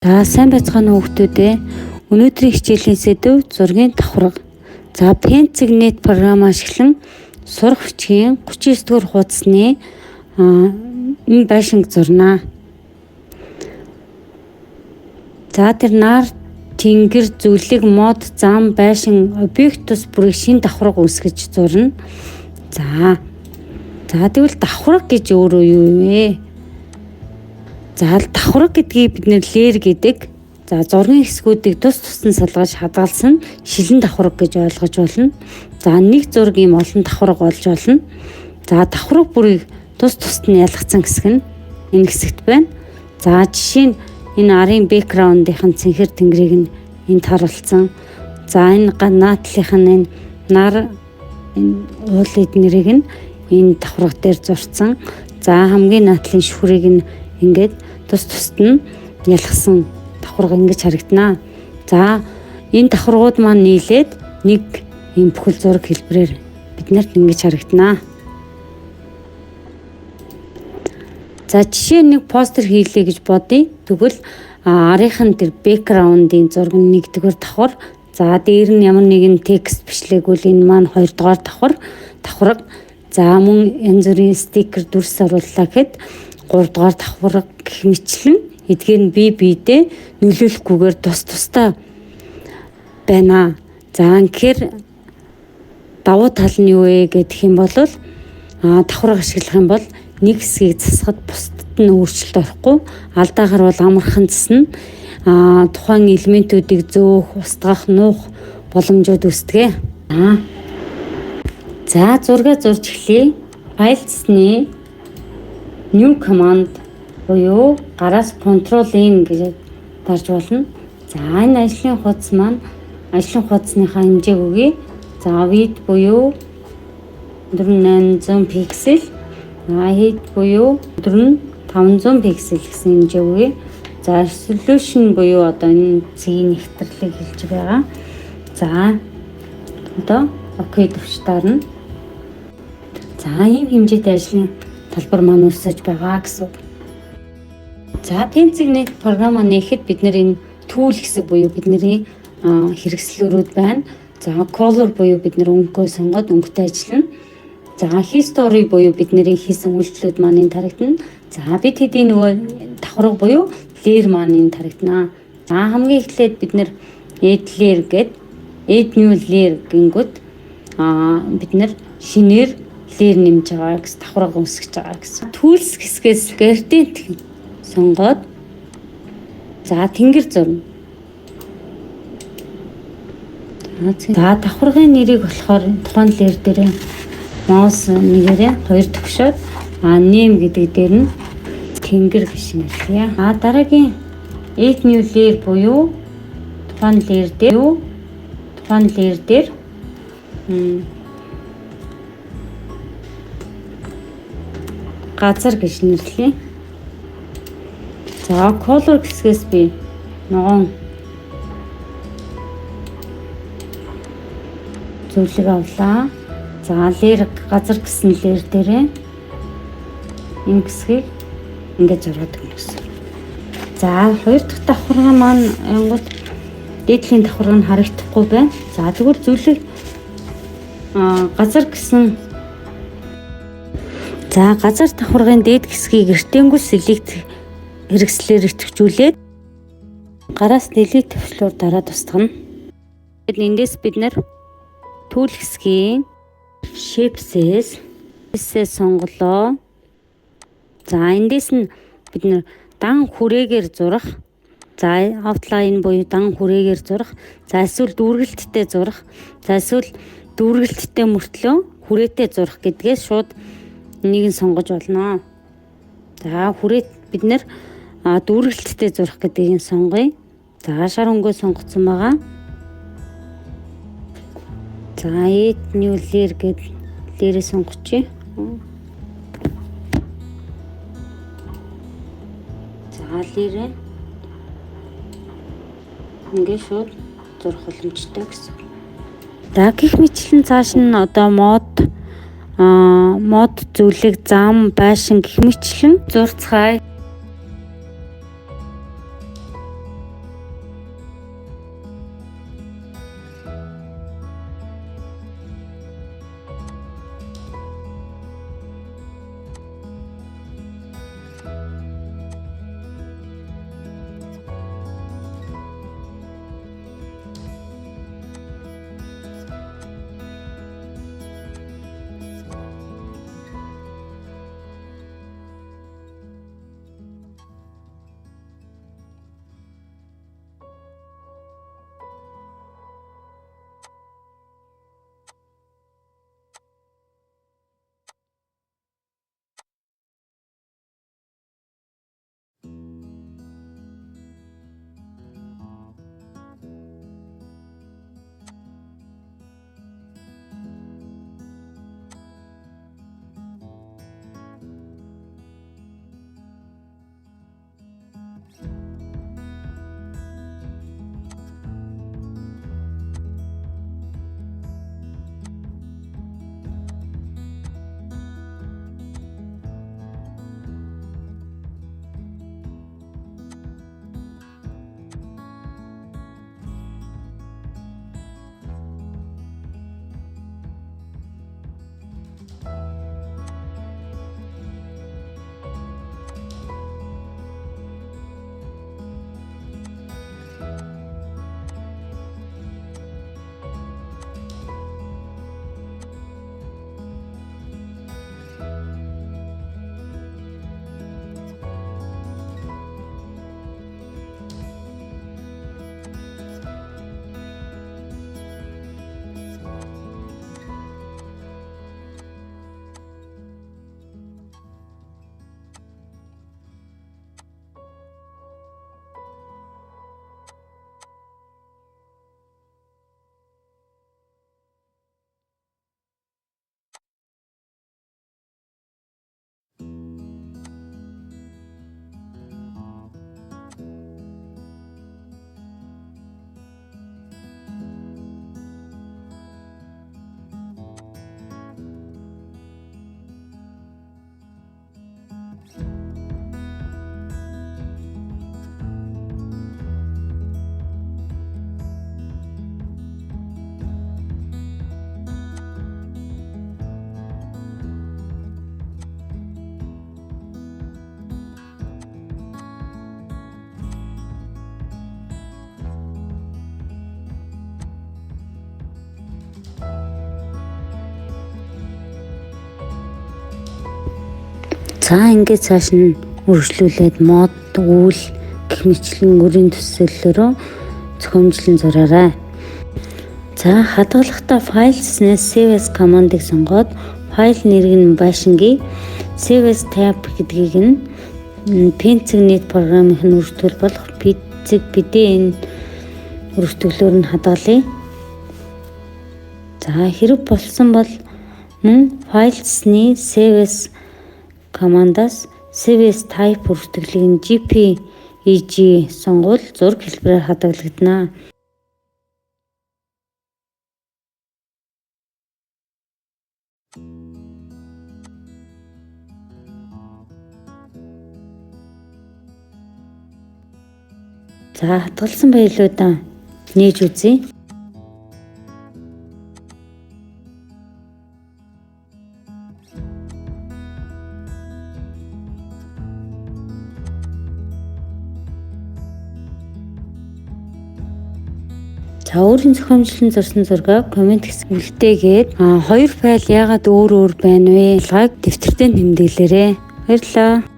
За сайн байцгаана уу хүүхдүүд ээ. Өнөөдрийн хичээлийн сэдэв зургийн давхарга. За Pencil.net програм ашиглан сурах бичгийн 39-р хуудасны энэ байшинг зурнаа. За тэр нар тэнгэр, зүлэг, мод, зам, байшин, объект тус бүрийг шин давхарга үүсгэж зурна. За тэгвэл давхарга гэж өөрөө юу юм бэ? За давхарга гэдгийг бид нэр леер гэдэг. За зургийн хэсгүүдийг тус тусдан салгаж хадгалсан шилэн давхарга гэж ойлгож болно. За нэг зураг ийм олон давхарга болж болно. За давхарга бүрийг тус тусад нь ялгцсан хэсэг нь энэ хэсэгт байна. За жишээ нь энэ арын бэкграундын цэнхэр тэнгэрийг нь энд харуулсан. За энэ наадлынх нь энэ нар энэ уул эднэрийг нь энэ давхарга дээр зурцсан. За хамгийн наадлын шүхрийг нь ингээд тус тусад нь ялгсан давхарга ингэж харагдана. За энэ давхаргууд маань нийлээд нэг ийм бүхэл зураг хэлбэрээр биднэрт ингэж харагдана. За жишээ нэг постэр хийлээ гэж бодъё. Тэгвэл арийнхан тэр бэкграундын зураг нэгдүгээр давхар. За дээр нь ямар нэгэн текст бичлээгүүл энэ маань хоёрдугаар давхарга. За мөн янз бүрийн стикер дүрс орууллаа гэхэд гуравдугаар давхарга гэх мэтлэн эдгээр нь бие биедээ нөлөөлөхгүйгээр тус тустай байна. За тэгэхээр давуу тал нь юу вэ гэх юм бол давхарга ашиглах юм бол нэг хэсгийг засахад бусдад нь өөрчлөлт орохгүй, алдаа гарвал амархан засна. Тухайн элементүүдийг зөөх, устгах, нуух боломжууд үүсдэг. За зураг зурж эхлэе. Файл засны new command буюу гараас Ctrl+N гэж дарж болно. За энэ ажлын хуудас маань ажлын хуудасныхаа хэмжээг өгье. За width буюу 4800 пиксел, height буюу 500 пиксел гэсэн хэмжээ өгье. За resolution буюу одоо энэ цэгийн нэвтрэлийг хэлж байгаа. За одоо окей төвчтарна. За ийм хэмжээтэй ажлын талбар маань үүсэж байгаа гэсэн. За Pencil.net програм нээхэд бид энэ tool хэсэг буюу бидний хэрэгслүүрүүд байна. За color буюу бид өнгөө сонгоод өнгөтэй ажиллана. За history буюу бидний хийсэн үйлдэлүүд маань энд харагдана. За бид хэдийн нөгөө давхарга буюу layer маань энд харагдана. За хамгийн эхлээд бид add layer гээд add new layer гингүүд бид шинээр layer нэмж байгаа гэсэн давхарга үүсгэж байгаа гэсэн. Tools хэсгээс gradient сонгоод за тэнгэр зурна. За давхаргын нэрийг болохоор тухайн layer дээр mouse нэрээ хоёр төгшөөд name гэдэг дээр нь тэнгэр гэж нэрлэе. Дараагийн add new layer буюу тухайн layer дээр газар гэж нэрлэе. За color хэсгээс би ногоон зөвлөг авлаа. За layer газар гэсэн layer дээрээ энэ хэсгийг ингэж зураад өгнө гэсэн. За хоёр дахь давхарга маань ангууд дээдлийн давхарга нь харагдахгүй байна. За тэгвэл зөвлөг газар гэсэн газар давхаргын дээд хэсгийг rectangle select хэрэгслээр идэвхжүүлээд гараас delete төвчлөөр дараад устгана. Эндээс бид tool хэсгийн shapes сонголоо. За эндээс нь бид дан хүрээгээр зурах. За outline буюу дан хүрээгээр зурах. За эсвэл дүүргэлттэй зурах. За эсвэл дүүргэлттэй мөртлөө хүрээтэй зурах гэдгээс шууд энийг нь сонгож болно. За хүрээт бид дүүргэлттэй зурах гэдгийг сонгоё. За шар өнгөө сонгоцсон байгаа. За add new layer гэдэг layer-ыг сонгочих. За layer ингээд шууд зурх боломжтой гэсэн. За гэх мэтлэн цааш нь одоо мод зүйлэг зам байшин гэх мэтлэн зурцгаая. За ингээд цааш нь үргэлжлүүлээд мод, үйл гэх мэтлэн өрийн төсөөллөөрөө зохиомжлон зураарай. За хадгалахдаа файлснаас save as командыг сонгоод файл нэрийг нь байшингийн save as tab гэдгийг нь Pentanet програмын үргэлжлэл болох PDN үргэлжлэлээр нь хадгалъя. За хэрэг болсон бол файлсны save as командаас save as type үргэлжлэлийг нь JPEG сонгуул зураг хэлбэрээр хадгалагдана. За хадгалсан файлуудаа нээж үзье. За өөрийн зохиомжлон зурсан зургаа комент хэсэг үлдээгээд хоёр файл яагаад өөр өөр байна вэ? Лайк дэвтэртэй тэмдэглээрэй. Баярлалаа.